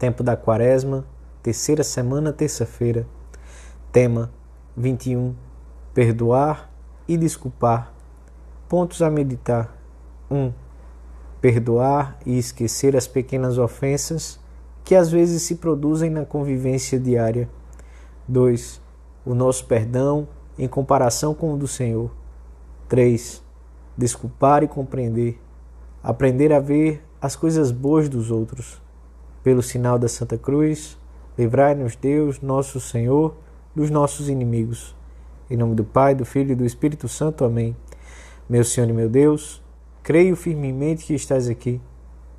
Tempo da Quaresma, terceira semana, terça-feira. Tema 21. Perdoar e desculpar. Pontos a meditar. 1. Perdoar e esquecer as pequenas ofensas que às vezes se produzem na convivência diária. 2. O nosso perdão em comparação com o do Senhor. 3. Desculpar e compreender. Aprender a ver as coisas boas dos outros. Pelo sinal da Santa Cruz, livrai-nos Deus, nosso Senhor, dos nossos inimigos. Em nome do Pai, do Filho e do Espírito Santo. Amém. Meu Senhor e meu Deus, creio firmemente que estás aqui,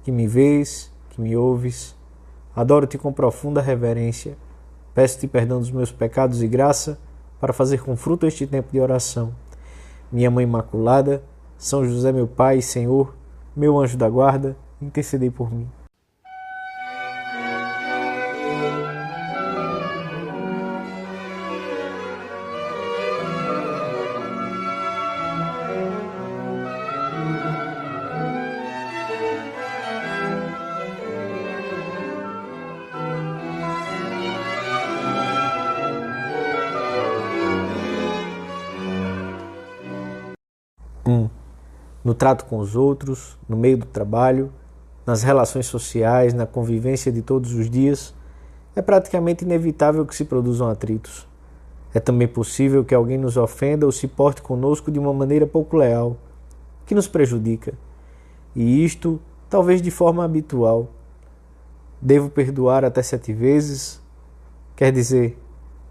que me vês, que me ouves. Adoro-te com profunda reverência. Peço-te perdão dos meus pecados e graça para fazer com fruto este tempo de oração. Minha Mãe Imaculada, São José, meu Pai e Senhor, meu anjo da guarda, intercedei por mim. No trato com os outros, no meio do trabalho, nas relações sociais, na convivência de todos os dias, é praticamente inevitável que se produzam atritos. É também possível que alguém nos ofenda ou se porte conosco de uma maneira pouco leal, que nos prejudica. E isto, talvez de forma habitual. Devo perdoar até 7 vezes? Quer dizer,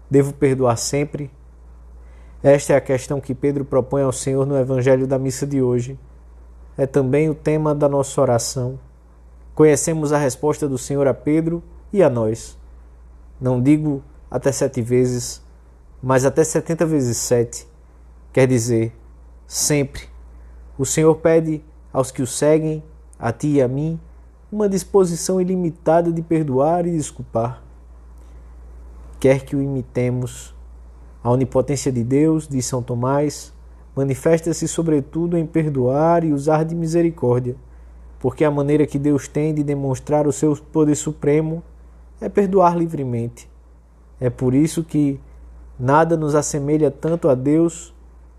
devo perdoar sempre? Esta é a questão que Pedro propõe ao Senhor no Evangelho da missa de hoje. É também o tema da nossa oração. Conhecemos a resposta do Senhor a Pedro e a nós. Não digo até 7 vezes, mas até 70 vezes 7. Quer dizer, sempre. O Senhor pede aos que o seguem, a ti e a mim, uma disposição ilimitada de perdoar e desculpar. Quer que o imitemos. A onipotência de Deus, diz São Tomás, manifesta-se sobretudo em perdoar e usar de misericórdia, porque a maneira que Deus tem de demonstrar o seu poder supremo é perdoar livremente. É por isso que nada nos assemelha tanto a Deus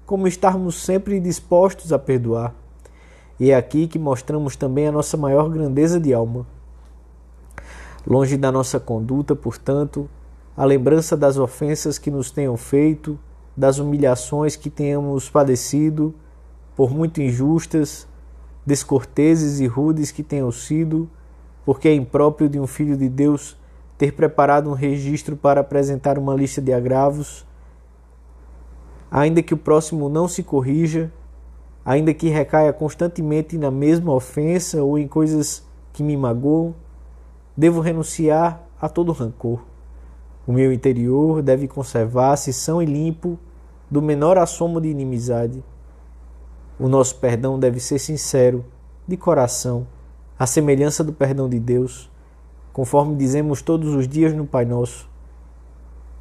como estarmos sempre dispostos a perdoar. E é aqui que mostramos também a nossa maior grandeza de alma. Longe da nossa conduta, portanto, a lembrança das ofensas que nos tenham feito, das humilhações que tenhamos padecido, por muito injustas, descorteses e rudes que tenham sido, porque é impróprio de um Filho de Deus ter preparado um registro para apresentar uma lista de agravos, ainda que o próximo não se corrija, ainda que recaia constantemente na mesma ofensa ou em coisas que me magoam, devo renunciar a todo rancor. O meu interior deve conservar-se são e limpo do menor assomo de inimizade. O nosso perdão deve ser sincero, de coração, à semelhança do perdão de Deus, conforme dizemos todos os dias no Pai Nosso.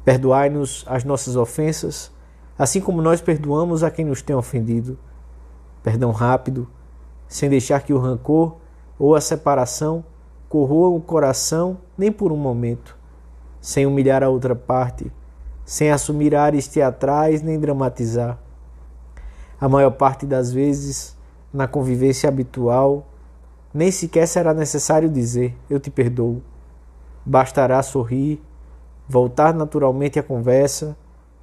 Perdoai-nos as nossas ofensas, assim como nós perdoamos a quem nos tem ofendido. Perdão rápido, sem deixar que o rancor ou a separação corroam o coração nem por um momento, sem humilhar a outra parte, sem assumir ares teatrais nem dramatizar. A maior parte das vezes, na convivência habitual, nem sequer será necessário dizer eu te perdoo. Bastará sorrir, voltar naturalmente à conversa,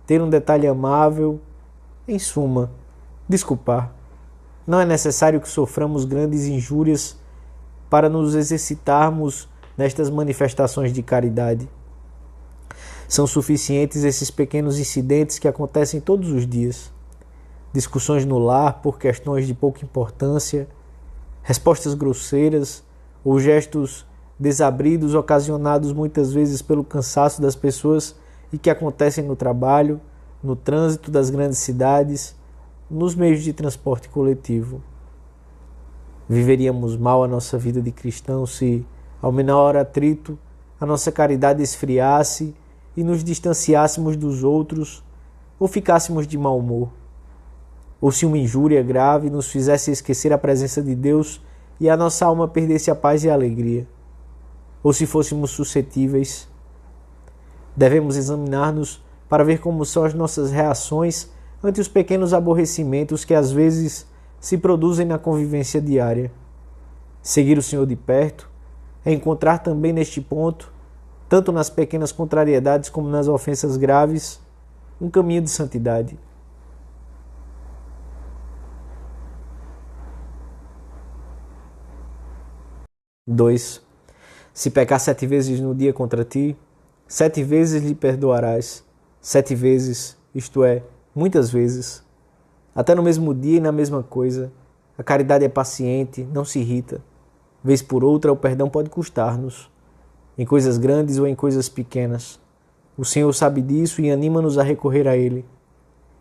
ter um detalhe amável, em suma, desculpar. Não é necessário que soframos grandes injúrias para nos exercitarmos nestas manifestações de caridade. São suficientes esses pequenos incidentes que acontecem todos os dias. Discussões no lar por questões de pouca importância, respostas grosseiras ou gestos desabridos ocasionados muitas vezes pelo cansaço das pessoas e que acontecem no trabalho, no trânsito das grandes cidades, nos meios de transporte coletivo. Viveríamos mal a nossa vida de cristão se, ao menor atrito, a nossa caridade esfriasse e nos distanciássemos dos outros ou ficássemos de mau humor. Ou se uma injúria grave nos fizesse esquecer a presença de Deus e a nossa alma perdesse a paz e a alegria. ou se fôssemos suscetíveis. Devemos examinar-nos para ver como são as nossas reações ante os pequenos aborrecimentos que às vezes se produzem na convivência diária. Seguir o Senhor de perto é encontrar também neste ponto, tanto nas pequenas contrariedades como nas ofensas graves, um caminho de santidade. Dois. Se pecar 7 vezes no dia contra ti, 7 vezes lhe perdoarás. 7 vezes, isto é, muitas vezes. Até no mesmo dia e na mesma coisa. A caridade é paciente, não se irrita. Vez por outra, o perdão pode custar-nos, em coisas grandes ou em coisas pequenas. O Senhor sabe disso e anima-nos a recorrer a Ele.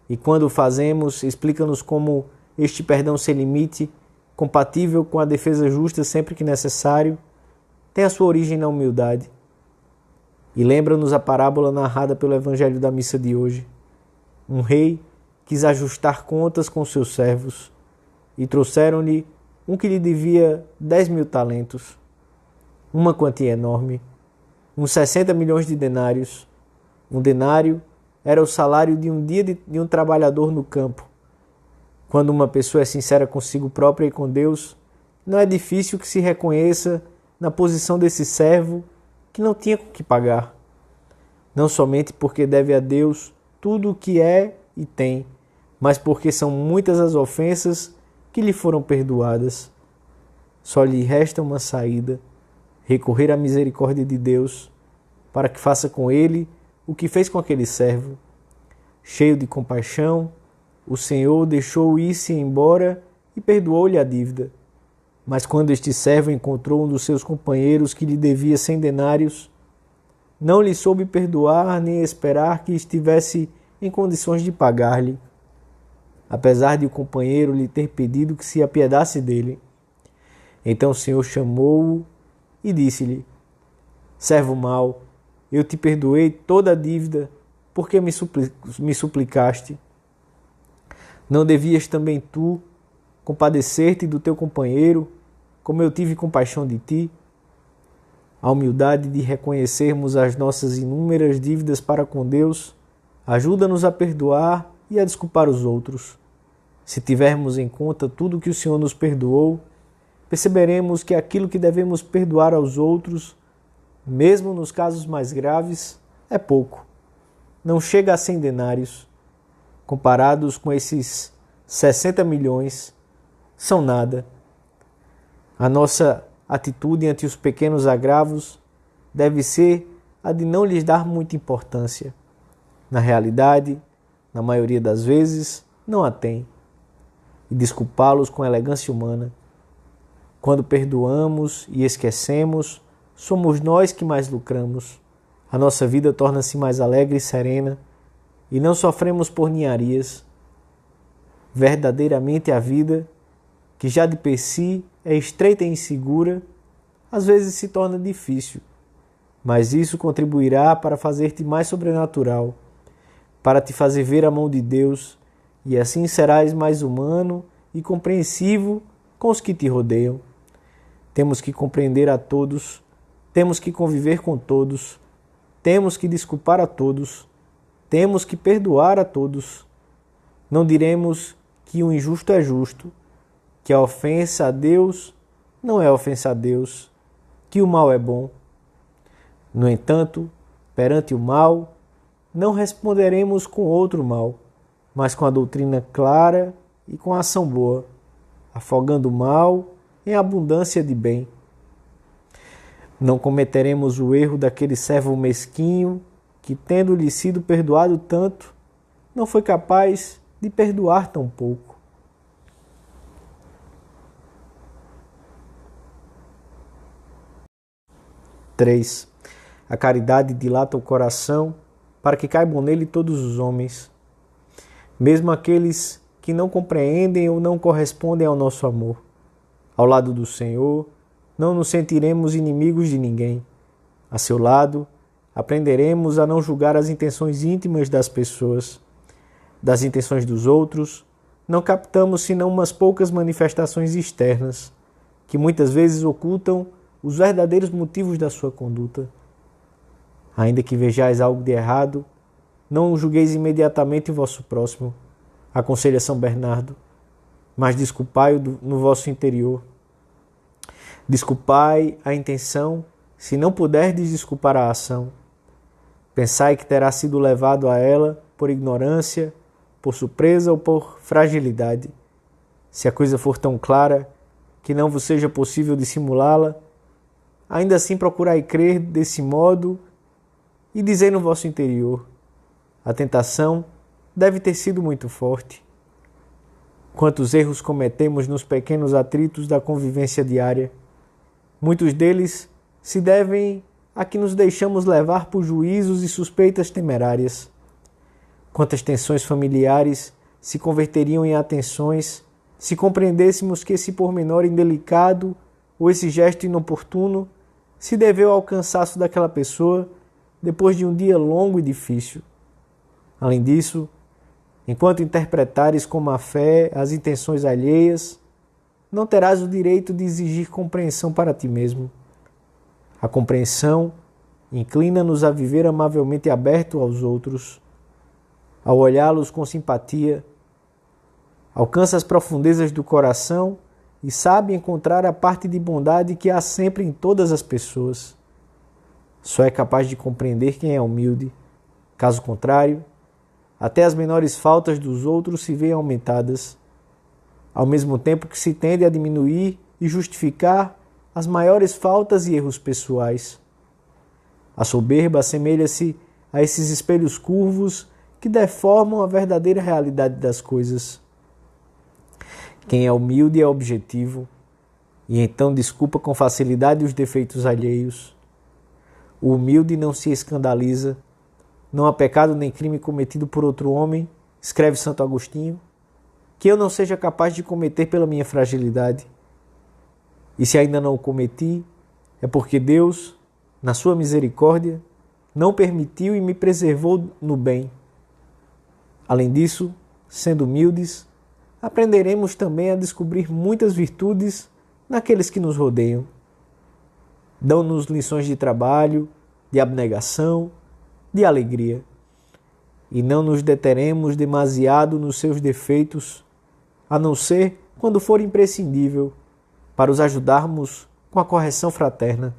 E quando o fazemos, explica-nos como este perdão se limite, compatível com a defesa justa sempre que necessário, tem a sua origem na humildade. E lembra-nos a parábola narrada pelo Evangelho da missa de hoje. Um rei quis ajustar contas com seus servos e trouxeram-lhe um que lhe devia 10.000 talentos, uma quantia enorme, uns 60 milhões de denários. Um denário era o salário de um dia de um trabalhador no campo. Quando uma pessoa é sincera consigo própria e com Deus, não é difícil que se reconheça na posição desse servo que não tinha com que pagar. Não somente porque deve a Deus tudo o que é e tem, mas porque são muitas as ofensas que lhe foram perdoadas. Só lhe resta uma saída: recorrer à misericórdia de Deus, para que faça com ele o que fez com aquele servo. Cheio de compaixão, o Senhor deixou-o ir-se embora e perdoou-lhe a dívida. Mas quando este servo encontrou um dos seus companheiros que lhe devia 100 denários, não lhe soube perdoar nem esperar que estivesse em condições de pagar-lhe, apesar de o companheiro lhe ter pedido que se apiedasse dele. Então o Senhor chamou-o e disse-lhe: servo mau, eu te perdoei toda a dívida, porque me suplicaste. Não devias também tu compadecer-te do teu companheiro, como eu tive compaixão de ti? A humildade de reconhecermos as nossas inúmeras dívidas para com Deus ajuda-nos a perdoar e a desculpar os outros. Se tivermos em conta tudo que o Senhor nos perdoou, perceberemos que aquilo que devemos perdoar aos outros, mesmo nos casos mais graves, é pouco. Não chega a 100 denários. Comparados com esses 60 milhões, são nada. A nossa atitude ante os pequenos agravos deve ser a de não lhes dar muita importância. Na realidade, na maioria das vezes, não a tem. E desculpá-los com elegância humana. Quando perdoamos e esquecemos, somos nós que mais lucramos. A nossa vida torna-se mais alegre e serena e não sofremos por ninharias. Verdadeiramente a vida, que já de per si é estreita e insegura, às vezes se torna difícil, mas isso contribuirá para fazer-te mais sobrenatural, para te fazer ver a mão de Deus, e assim serás mais humano e compreensivo com os que te rodeiam. Temos que compreender a todos, temos que conviver com todos, temos que desculpar a todos, temos que perdoar a todos. Não diremos que o injusto é justo, que a ofensa a Deus não é ofensa a Deus, que o mal é bom. No entanto, perante o mal, não responderemos com outro mal, mas com a doutrina clara e com a ação boa, afogando o mal em abundância de bem. Não cometeremos o erro daquele servo mesquinho que, tendo-lhe sido perdoado tanto, não foi capaz de perdoar tão pouco. Três. A caridade dilata o coração para que caibam nele todos os homens, mesmo aqueles que não compreendem ou não correspondem ao nosso amor. Ao lado do Senhor, não nos sentiremos inimigos de ninguém. A seu lado, aprenderemos a não julgar as intenções íntimas das pessoas. Das intenções dos outros, não captamos senão umas poucas manifestações externas, que muitas vezes ocultam os verdadeiros motivos da sua conduta. Ainda que vejais algo de errado, não julgueis imediatamente o vosso próximo, aconselha São Bernardo, mas desculpai-o no vosso interior. Desculpai a intenção, se não puderdes desculpar a ação. Pensai que terá sido levado a ela por ignorância, por surpresa ou por fragilidade. Se a coisa for tão clara que não vos seja possível dissimulá-la, ainda assim procurai crer desse modo e dizei no vosso interior: a tentação deve ter sido muito forte. Quantos erros cometemos nos pequenos atritos da convivência diária? Muitos deles se devem a que nos deixamos levar por juízos e suspeitas temerárias. Quantas tensões familiares se converteriam em atenções se compreendêssemos que esse pormenor indelicado ou esse gesto inoportuno se deveu ao cansaço daquela pessoa depois de um dia longo e difícil. Além disso, enquanto interpretares com má fé as intenções alheias, não terás o direito de exigir compreensão para ti mesmo. A compreensão inclina-nos a viver amavelmente aberto aos outros. Ao olhá-los com simpatia, alcança as profundezas do coração e sabe encontrar a parte de bondade que há sempre em todas as pessoas. Só é capaz de compreender quem é humilde. Caso contrário, até as menores faltas dos outros se veem aumentadas, ao mesmo tempo que se tende a diminuir e justificar as maiores faltas e erros pessoais. A soberba assemelha-se a esses espelhos curvos que deformam a verdadeira realidade das coisas. Quem é humilde é objetivo e então desculpa com facilidade os defeitos alheios. O humilde não se escandaliza. Não há pecado nem crime cometido por outro homem, escreve Santo Agostinho, que eu não seja capaz de cometer pela minha fragilidade. E se ainda não o cometi, é porque Deus, na sua misericórdia, não permitiu e me preservou no bem. Além disso, sendo humildes, aprenderemos também a descobrir muitas virtudes naqueles que nos rodeiam. Dão-nos lições de trabalho, de abnegação, de alegria. E não nos deteremos demasiado nos seus defeitos, a não ser quando for imprescindível, para os ajudarmos com a correção fraterna.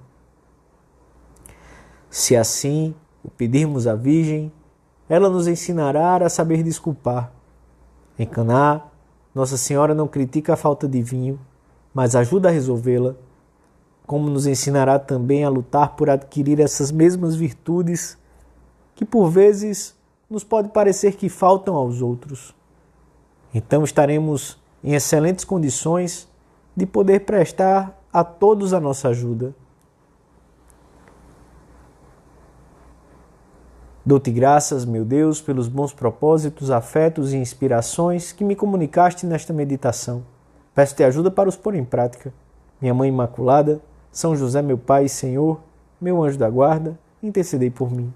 Se assim o pedirmos à Virgem, ela nos ensinará a saber desculpar. Em Caná, Nossa Senhora não critica a falta de vinho, mas ajuda a resolvê-la, como nos ensinará também a lutar por adquirir essas mesmas virtudes que por vezes nos pode parecer que faltam aos outros. Então estaremos em excelentes condições de poder prestar a todos a nossa ajuda. Dou-te graças, meu Deus, pelos bons propósitos, afetos e inspirações que me comunicaste nesta meditação. Peço-te ajuda para os pôr em prática. Minha Mãe Imaculada, São José, meu Pai e Senhor, meu anjo da guarda, intercedei por mim.